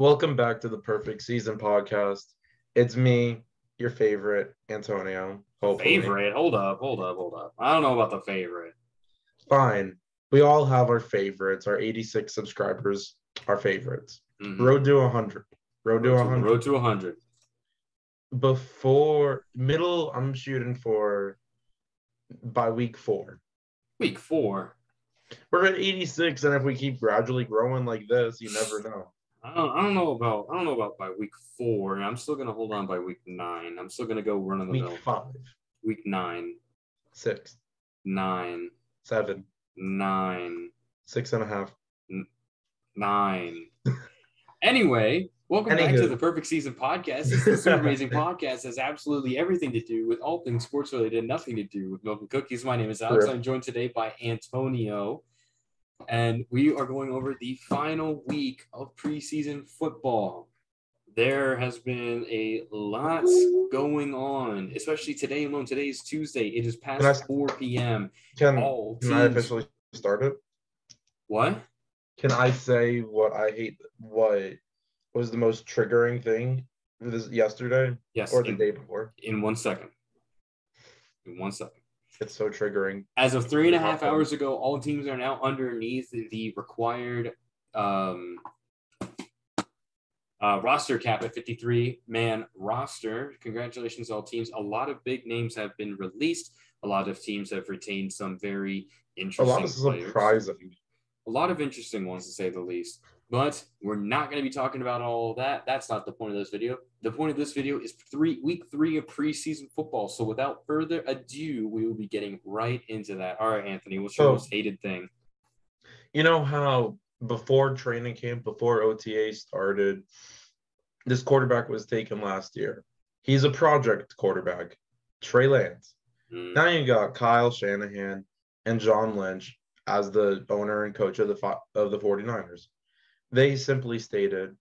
Welcome back to the Perfect Season podcast. It's me, your favorite, Antonio. Hopefully. Favorite? Hold up. I don't know about the favorite. Fine. We all have our favorites, our 86 subscribers, our favorites. Road to 100. Road to 100. Road to 100. I'm shooting for by week 4. Week 4? We're at 86, and if we keep gradually growing like this, you never know. I don't know about by week 4. I'm still gonna hold on by week 9. I'm still gonna go run in the middle. Week 5. Week 9. 6. 9. 7. 9. 6.5. 9. Anyway, welcome back to the Perfect Season podcast. This is a super amazing podcast. It has absolutely everything to do with all things sports related, nothing to do with milk and cookies. My name is Alex. I'm joined today by Antonio, and we are going over the final week of preseason football. There has been a lot going on, especially today alone. Today is Tuesday. It is past 4 p.m. Can I officially start it? What? Can I say what I hate? What was the most triggering thing for this yesterday? Yes. Or the day before? In 1 second. In 1 second. It's so triggering. As of 3.5 hours ago, all teams are now underneath the required roster cap at 53-man roster. Congratulations, all teams. A lot of big names have been released. A lot of teams have retained some very interesting players. Surprising. A lot of interesting ones, to say the least. But we're not going to be talking about all that. That's not the point of this video. The point of this video is week 3 of preseason football. So without further ado, we will be getting right into that. All right, Anthony, what's your most hated thing? You know how before training camp, before OTA started, this quarterback was taken last year. He's a project quarterback, Trey Lance. Now you got Kyle Shanahan and John Lynch as the owner and coach of the 49ers. They simply stated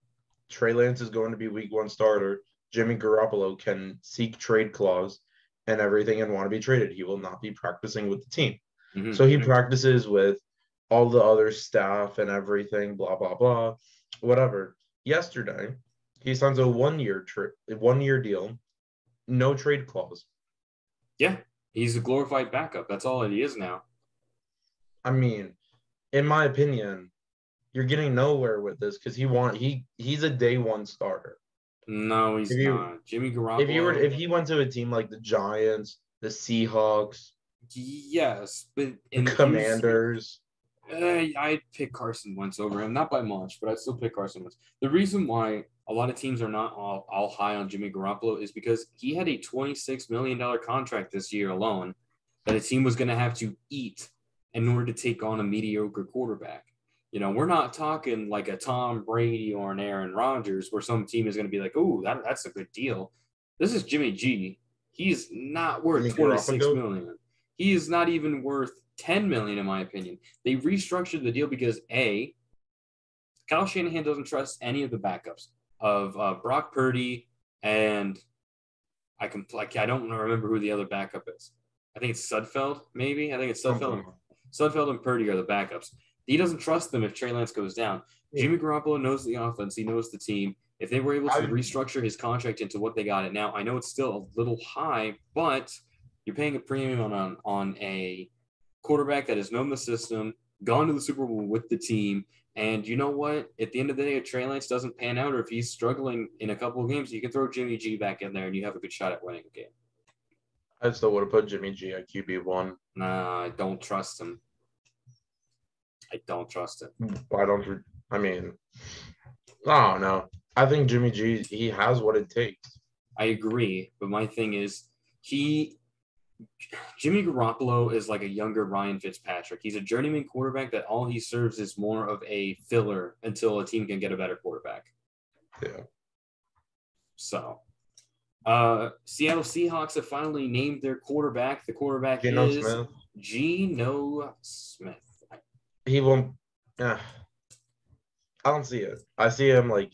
Trey Lance is going to be week 1 starter. Jimmy Garoppolo can seek trade clause and everything and want to be traded. He will not be practicing with the team. Mm-hmm. So he practices with all the other staff and everything, blah, blah, blah, whatever. Yesterday, he signs a 1-year deal, no trade clause. Yeah, he's a glorified backup. That's all he is now. I mean, in my opinion, you're getting nowhere with this because he's a day 1 starter. No, he's not. Jimmy Garoppolo. If he went to a team like the Giants, the Seahawks, yes, but the Commanders, I'd pick Carson Wentz over him, not by much, but I'd still pick Carson Wentz. The reason why a lot of teams are not all high on Jimmy Garoppolo is because he had a $26 million contract this year alone that a team was going to have to eat in order to take on a mediocre quarterback. You know, we're not talking like a Tom Brady or an Aaron Rodgers where some team is going to be like, oh, that's a good deal. This is Jimmy G. He's not worth $26 million. He is not even worth $10 million, in my opinion. They restructured the deal because, A, Kyle Shanahan doesn't trust any of the backups of Brock Purdy and I don't remember who the other backup is. I think it's Sudfeld, maybe. I think it's Sudfeld. Sudfeld and Purdy are the backups. He doesn't trust them if Trey Lance goes down. Yeah. Jimmy Garoppolo knows the offense. He knows the team. If they were able to restructure his contract into what they got it now, I know it's still a little high, but you're paying a premium on a quarterback that has known the system, gone to the Super Bowl with the team, and you know what? At the end of the day, if Trey Lance doesn't pan out or if he's struggling in a couple of games, you can throw Jimmy G back in there and you have a good shot at winning a game. I still would have put Jimmy G at QB1. Nah, I don't trust him. I don't trust him. Why don't you? I mean, I don't know. I think Jimmy G, he has what it takes. I agree, but my thing is Jimmy Garoppolo is like a younger Ryan Fitzpatrick. He's a journeyman quarterback that all he serves is more of a filler until a team can get a better quarterback. Yeah. So, Seattle Seahawks have finally named their quarterback. The quarterback is Geno Smith. He won't. I don't see it. I see him like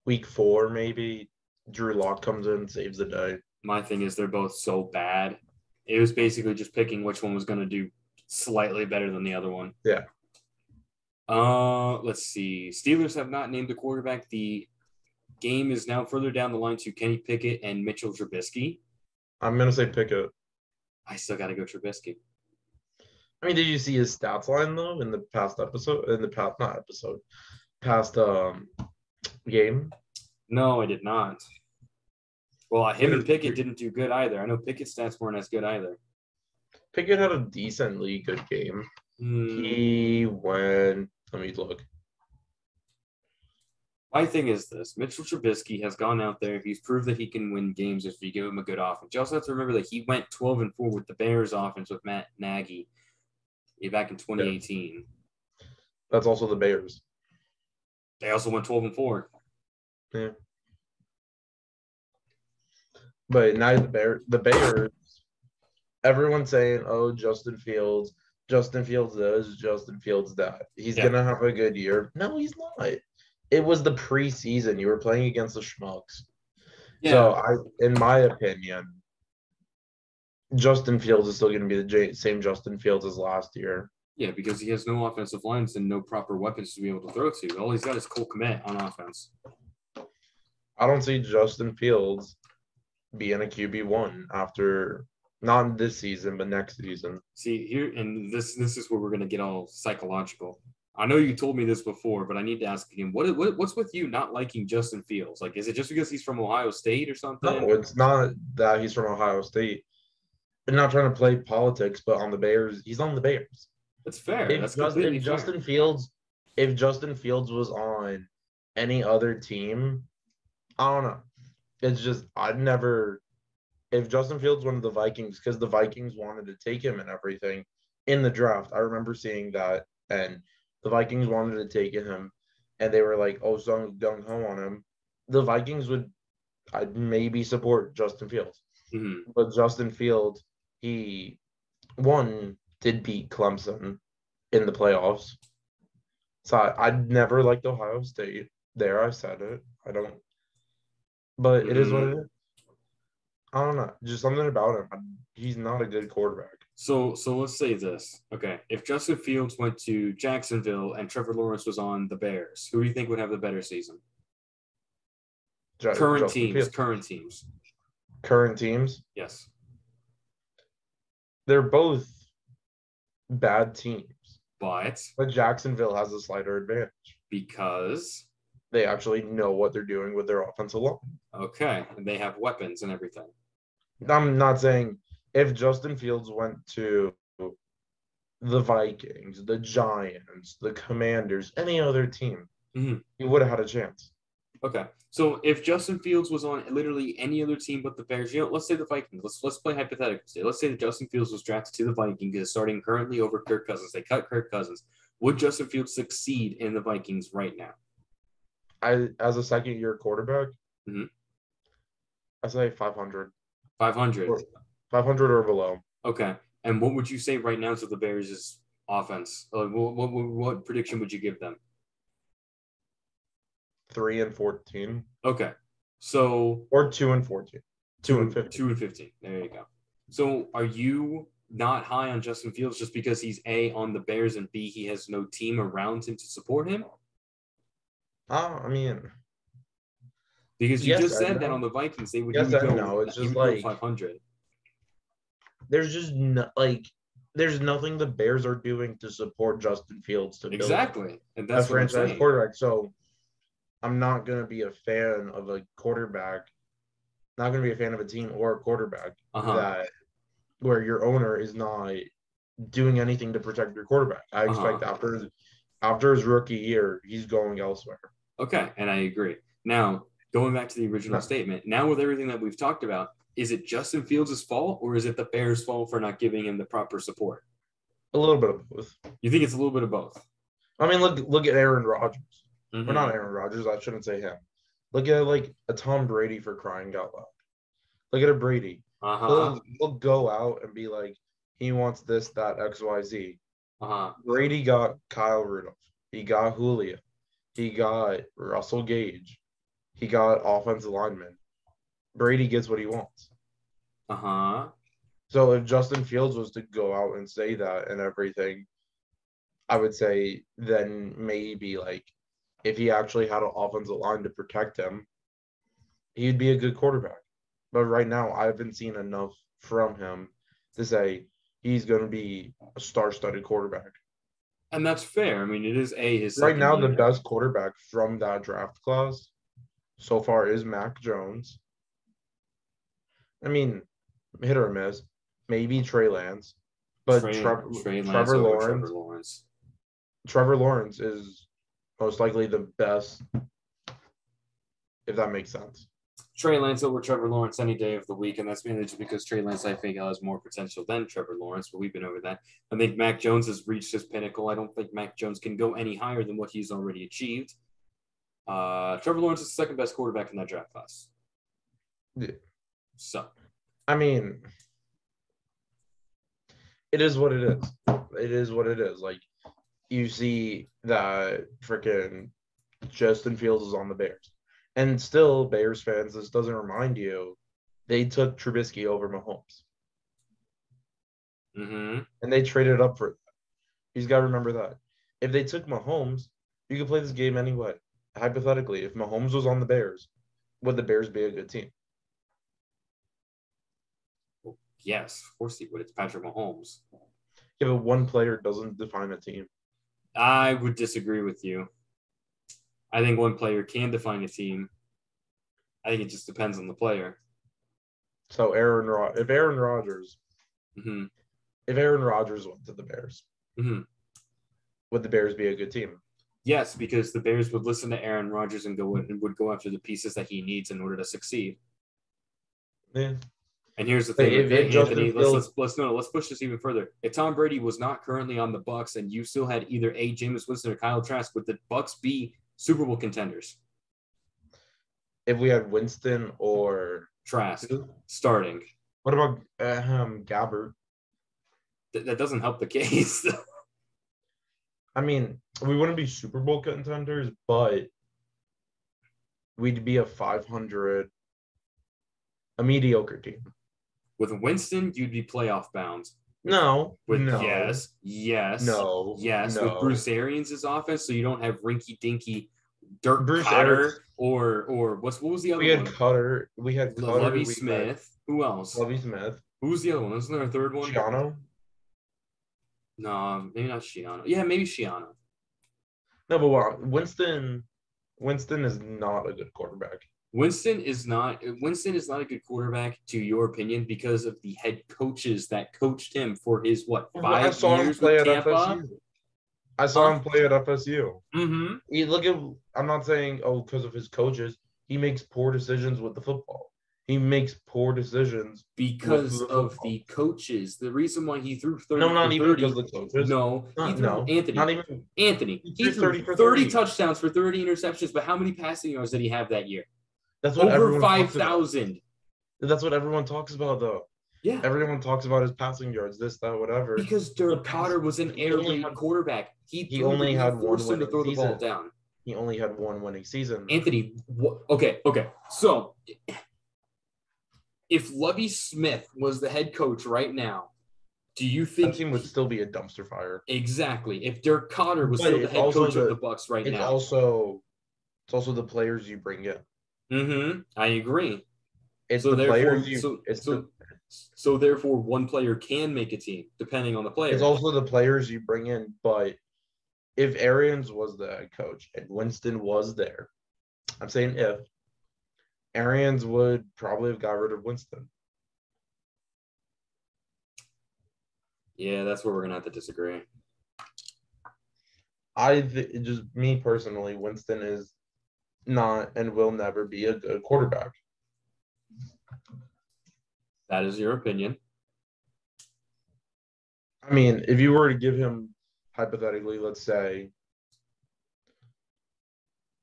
week 4, maybe. Drew Lock comes in and saves the day. My thing is they're both so bad. It was basically just picking which one was going to do slightly better than the other one. Yeah. Let's see. Steelers have not named a quarterback. The game is now further down the line to Kenny Pickett and Mitchell Trubisky. I'm gonna say Pickett. I still got to go Trubisky. I mean, did you see his stats line though in the past episode? In the past, not episode, past game. No, I did not. Well, him and Pickett didn't do good either. I know Pickett's stats weren't as good either. Pickett had a decently good game. He went. Let me look. My thing is this: Mitchell Trubisky has gone out there. He's proved that he can win games if you give him a good offense. You also have to remember that he went 12-4 with the Bears offense with Matt Nagy back in 2018. Yeah. That's also the Bears. They also went 12-4. Yeah. But now the Bears, everyone's saying, "Oh, Justin Fields this, Justin Fields that. He's gonna have a good year." No, he's not. It was the preseason. You were playing against the schmucks. Yeah. So in my opinion, Justin Fields is still going to be the same Justin Fields as last year. Yeah, because he has no offensive lines and no proper weapons to be able to throw to. All he's got is Cole Kmet on offense. I don't see Justin Fields being a QB1 after not this season, but next season. See here, and this is where we're going to get all psychological. I know you told me this before, but I need to ask again. What's with you not liking Justin Fields? Like, is it just because he's from Ohio State or something? No, it's not that he's from Ohio State. I'm not trying to play politics, but on the Bears, he's on the Bears. That's fair. If Justin Fields was on any other team, I don't know. It's just if Justin Fields went to the Vikings, because the Vikings wanted to take him and everything in the draft. I remember seeing that, and the Vikings wanted to take him, and they were like, "Oh, so gung-ho on him." The Vikings I'd maybe support Justin Fields. Mm-hmm. But Justin Fields, he did beat Clemson in the playoffs. So I'd never liked Ohio State. There, I said it. I don't. But it is what it is. I don't know. Just something about him. He's not a good quarterback. So let's say this. Okay. If Justin Fields went to Jacksonville and Trevor Lawrence was on the Bears, who do you think would have the better season? Current teams. Yes. Yes. They're both bad teams. But Jacksonville has a slighter advantage. Because they actually know what they're doing with their offensive line. Okay. And they have weapons and everything. I'm not saying if Justin Fields went to the Vikings, the Giants, the Commanders, any other team, he would have had a chance. Okay. So if Justin Fields was on literally any other team but the Bears, let's say the Vikings. Let's play hypotheticals today. Let's say that Justin Fields was drafted to the Vikings, starting currently over Kirk Cousins. They cut Kirk Cousins. Would Justin Fields succeed in the Vikings right now? As a second-year quarterback, I say 500. 500. 500 or below. Okay. And what would you say right now to the Bears' offense? What prediction would you give them? 3-14. Okay. So or 2-14. 2-15. 2-15. There you go. So are you not high on Justin Fields just because he's A, on the Bears, and B, he has no team around him to support him? I mean, because you just said that on the Vikings they would, go 500. There's just there's nothing the Bears are doing to support Justin Fields to exactly, and that's a franchise quarterback. So I'm not going to be a fan of a quarterback. Not going to be a fan of a team or a quarterback that where your owner is not doing anything to protect your quarterback. I expect after his rookie year, he's going elsewhere. Okay, and I agree. Now, going back to the original statement, now with everything that we've talked about, is it Justin Fields' fault or is it the Bears' fault for not giving him the proper support? A little bit of both. You think it's a little bit of both? I mean, look at Aaron Rodgers. We're not Aaron Rodgers. I shouldn't say him. Look at a Tom Brady, for crying out loud. Look at a Brady. He'll go out and be like, he wants this, that, X, Y, Z. Brady got Kyle Rudolph. He got Julio. He got Russell Gage. He got offensive linemen. Brady gets what he wants. So if Justin Fields was to go out and say that and everything, I would say then maybe if he actually had an offensive line to protect him, he'd be a good quarterback. But right now, I haven't seen enough from him to say he's going to be a star-studded quarterback. And that's fair. I mean, it is his Right second now, the year. best quarterback from that draft class so far is Mac Jones. I mean, hit or miss. Maybe Trey Lance. But Trey Lance Trevor over Lawrence. Trevor Lawrence. Trevor Lawrence is most likely the best, if that makes sense. Trey Lance over Trevor Lawrence any day of the week, and that's mainly just because Trey Lance, I think, has more potential than Trevor Lawrence, but we've been over that. I think Mac Jones has reached his pinnacle. I don't think Mac Jones can go any higher than what he's already achieved. Trevor Lawrence is the second best quarterback in that draft class. Yeah. So, I mean, it is what it is. It is what it is. Like, you see that freaking Justin Fields is on the Bears. And still, Bears fans, this doesn't remind you, they took Trubisky over Mahomes. And they traded up for that. You've got to remember that. If they took Mahomes, you could play this game anyway. Hypothetically, if Mahomes was on the Bears, would the Bears be a good team? well, yes, of course he would. It's Patrick Mahomes. Yeah, but one player doesn't define a team. I would disagree with you. I think one player can define a team. I think it just depends on the player. So if Aaron Rodgers went to the Bears, would the Bears be a good team? Yes, because the Bears would listen to Aaron Rodgers and would go after the pieces that he needs in order to succeed. Yeah. And here's the thing, Anthony. Let's push this even further. If Tom Brady was not currently on the Bucs and you still had either Jameis Winston or Kyle Trask, would the Bucs be Super Bowl contenders? If we had Winston or Trask starting. What about Gabbert? That doesn't help the case. I mean, we wouldn't be Super Bowl contenders, but we'd be a mediocre team. With Winston, you'd be playoff bound. No. Yes. No. With Bruce Arians' offense, so you don't have rinky-dinky Dirk Bruce Cotter Arians. or what was the other one? We had Cutter. Lovie Smith. Who else? Lovie Smith. Who was the other one? Wasn't there a third one? Shiano? No, maybe not Shiano. Yeah, maybe Shiano. No, but Winston is not a good quarterback. Winston is not a good quarterback, to your opinion, because of the head coaches that coached him for his 5 years with Tampa. I saw him play at FSU. Mm-hmm. I'm not saying because of his coaches. He makes poor decisions with the football. He makes poor decisions because of the coaches. The reason why he threw 30 No, not even because of the coaches. Anthony. He threw 30 touchdowns for 30 interceptions, but how many passing yards did he have that year? That's what over 5,000. That's what everyone talks about, though. Yeah. Everyone talks about his passing yards, this, that, whatever. Because Dirk Cotter was an air raid quarterback. He only had one winning season. The ball down. He only had one winning season. Anthony, okay. So, if Lovie Smith was the head coach right now, do you think that team would still be a dumpster fire? Exactly. If Dirk Cotter was still the head coach of the Bucs right now. It's also the players you bring in. Mm-hmm. I agree. So therefore, one player can make a team, depending on the player. It's also the players you bring in. But if Arians was the head coach and Winston was there, I'm saying if, Arians would probably have got rid of Winston. Yeah, that's where we're going to have to disagree. Just me personally, Winston is not and will never be a good quarterback. That is your opinion. I mean, if you were to give him, hypothetically, let's say,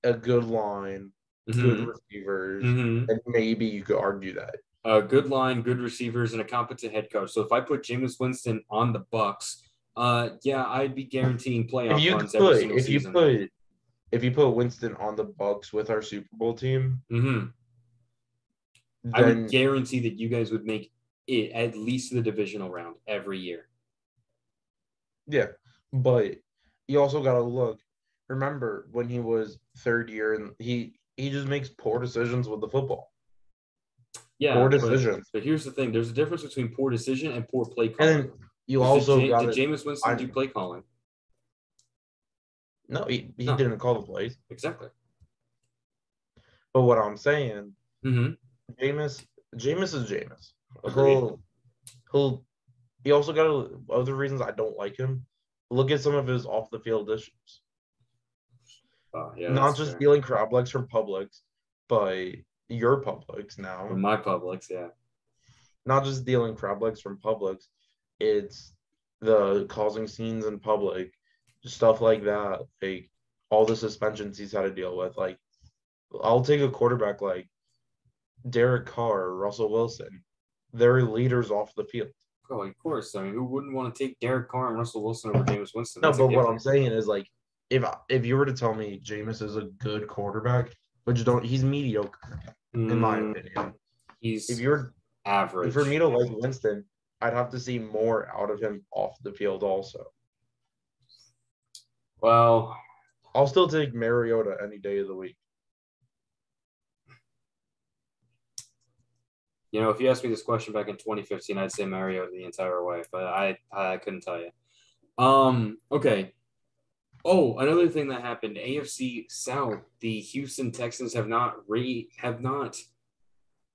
a good line, good receivers, and maybe you could argue that. A good line, good receivers, and a competent head coach. So if I put Jameis Winston on the Bucs, I'd be guaranteeing playoff runs every single season. If you put Winston on the Bucs with our Super Bowl team, I would guarantee that you guys would make it at least the divisional round every year. Yeah, but you also got to look. Remember when he was third year and he just makes poor decisions with the football. Yeah, Poor decisions. but here's the thing: there's a difference between poor decision and poor play And calling. then you Did, also Ja- got did it. Jameis Winston do play calling? No, he No, didn't call the plays. exactly. But what I'm saying, Mm-hmm. Jameis, Jameis is Jameis. Agreed. He'll he also got other reasons I don't like him. Look at some of his off the field issues. Yeah, Not that's just fair. stealing crab legs from Publix, but your Publix From now. my Publix, yeah. Not just stealing crab legs from Publix, it's the causing scenes in public, stuff like that. Like all the suspensions he's had to deal with. Like I'll take a quarterback like Derek Carr, Russell Wilson. They're leaders off the field. Oh, of course. I mean, who wouldn't want to take Derek Carr and Russell Wilson over Jameis Winston? No, That's a but what I'm given. saying is like if you were to tell me Jameis is a good quarterback, but you don't, he's mediocre in my opinion. If He's you're for me average. to like Winston, I'd have to see more out of him off the field also. Well, I'll still take Mariota any day of the week. if you asked me this question back in 2015, I'd say Mariota the entire way, but I couldn't tell you. Okay. Oh, another thing that happened, AFC South, the Houston Texans have not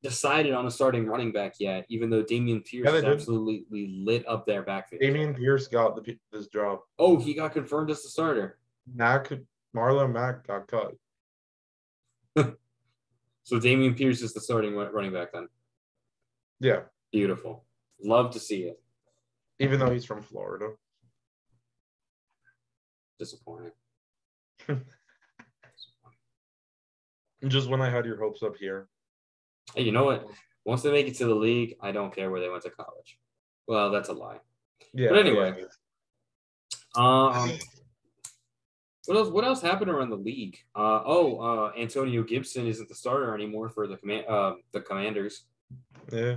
decided on a starting running back yet, even though Damian Pierce Yeah, they has did. absolutely lit up their backfield. Damian Pierce got this job. Oh, he got confirmed as the starter. Marlon Mack got cut. So Damian Pierce is the starting running back then. Yeah. Beautiful. Love to see it. Even though he's from Florida. Disappointing. Just when I had your hopes up here. Hey, you know what? Once they make it to the league, I don't care where they went to college. Well, that's a lie. Yeah. But anyway, Yeah. what else happened around the league? Antonio Gibson isn't the starter anymore for the Commanders. Yeah.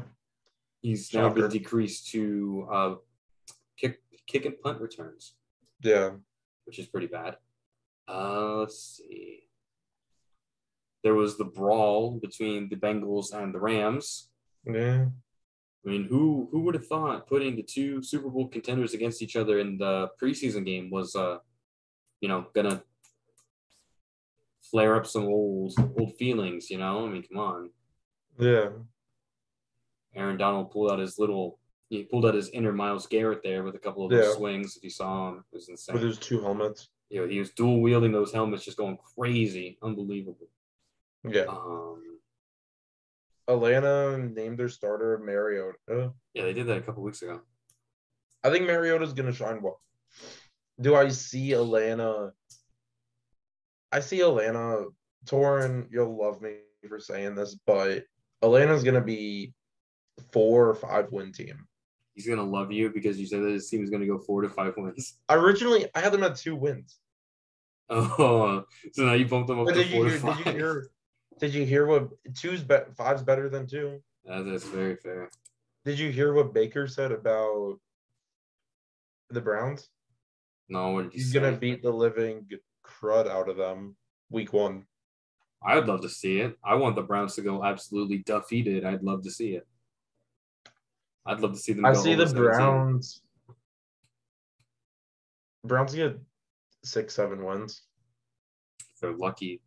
He's now Shocker. been decreased to kick and punt returns. Yeah. Which is pretty bad. Let's see. There was the brawl between the Bengals and the Rams. Yeah. I mean, who would have thought putting the two Super Bowl contenders against each other in the preseason game was, gonna flare up some old feelings. I mean, come on. Yeah. Aaron Donald pulled out his inner Myles Garrett there with a couple of those swings. If you saw him, it was insane. With his two helmets. He was dual wielding those helmets, just going crazy, unbelievable. Yeah. Atlanta named their starter Mariota. Yeah, they did that a couple weeks ago. I think Mariota's gonna shine well. Do I see Atlanta? I see Atlanta. Torrin, you'll love me for saying this, but Atlanta's gonna be 4 or 5 win team. He's gonna love you because you said that his team is gonna go 4 to 5 wins. Originally, I had them at 2 wins. Oh, so now you bumped them up to 4 to 5. Did you hear what 5's better than 2? That's very fair. Did you hear what Baker said about the Browns? No, what did he say? He's gonna beat the living crud out of them week 1. I'd love to see it. I want the Browns to go absolutely defeated. I'd love to see it. I'd love to see them. I see the Browns. Browns get 6-7 wins. If they're lucky,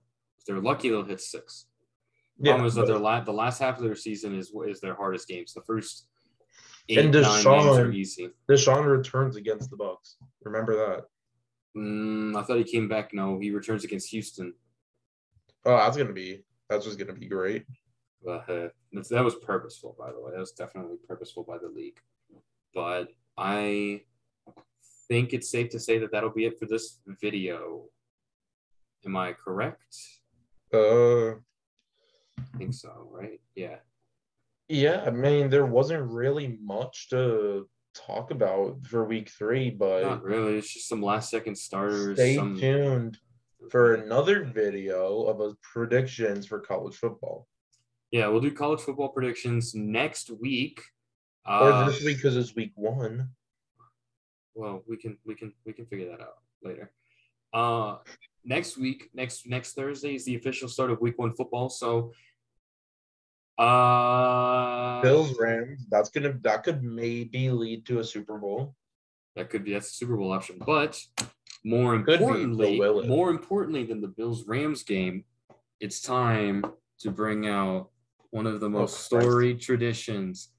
they'll hit 6. Yeah, problem is that the last half of their season is their hardest games. The first 8, and 9 games are easy. Deshaun returns against the Bucs. Remember that? I thought he came back. No, he returns against Houston. Oh, that's just gonna be great. That was purposeful, by the way. That was definitely purposeful by the league. But I think it's safe to say that that'll be it for this video. Am I correct? I think so, right? Yeah. Yeah, I mean, there wasn't really much to talk about for week 3, but not really. It's just some last-second starters. Stay tuned for another video of predictions for college football. Yeah, we'll do college football predictions next week. Or this week because it's week 1. Well, we can figure that out later. Next week, next Thursday is the official start of week 1 football. So Bills Rams. That could maybe lead to a Super Bowl. That's a Super Bowl option. But more Could be, so will it? importantly than the Bills Rams game, it's time to bring out one of the most storied traditions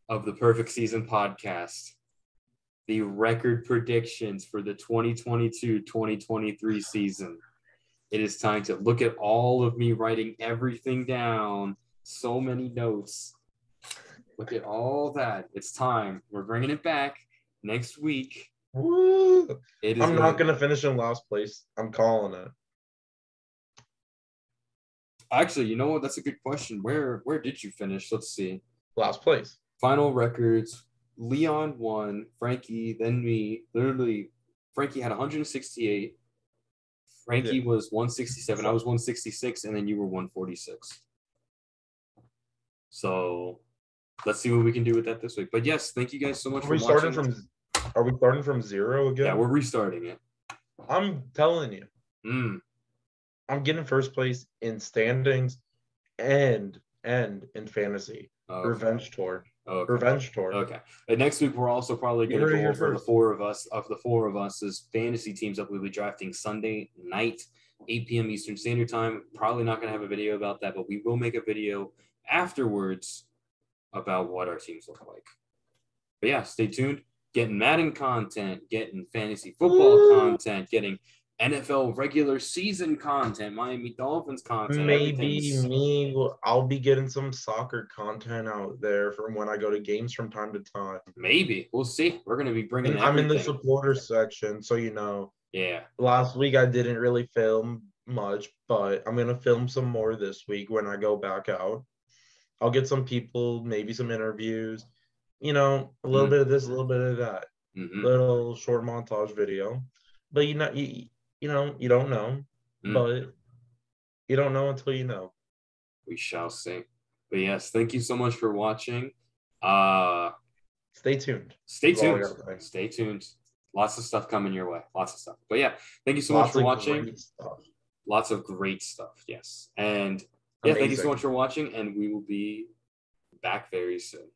of the Perfect Season podcast. The record predictions for the 2022-2023 season. It is time to look at all of me writing everything down. So many notes. Look at all that. It's time. We're bringing it back next week. Woo! I'm not going to finish in last place. I'm calling it. Actually, you know what? That's a good question. Where did you finish? Let's see. Last place. Final records. Leon won. Frankie, then me. Literally, Frankie had 168. Frankie was 167. I was 166, and then you were 146. So let's see what we can do with that this week. But yes, thank you guys so much for watching. Are we starting from zero again? Yeah, we're restarting it. I'm telling you. I'm getting first place in standings and in fantasy. Okay. Revenge tour. Okay. Revenge tour. Okay. And next week we're also probably going to go over the four of us. Of the four of us as fantasy teams that we'll be drafting Sunday night, 8 p.m. Eastern Standard Time. Probably not going to have a video about that, but we will make a video afterwards about what our teams look like. But yeah, stay tuned. Getting Madden content, getting fantasy football content, getting NFL regular season content, Miami Dolphins content. Maybe I'll be getting some soccer content out there from when I go to games from time to time. Maybe. We'll see. We're going to be bringing everything. I'm in the supporter section, so you know. Yeah. Last week I didn't really film much, but I'm going to film some more this week when I go back out. I'll get some people, maybe some interviews, you know, a little bit of this, a little bit of that. Little short montage video. But you don't know, but you don't know until you know. We shall see. But yes, thank you so much for watching. Stay tuned. Stay tuned. Lots of stuff coming your way. Lots of stuff. But yeah, thank you so much for watching. Lots of great stuff. Yes. And yeah, thank you so much for watching, and we will be back very soon.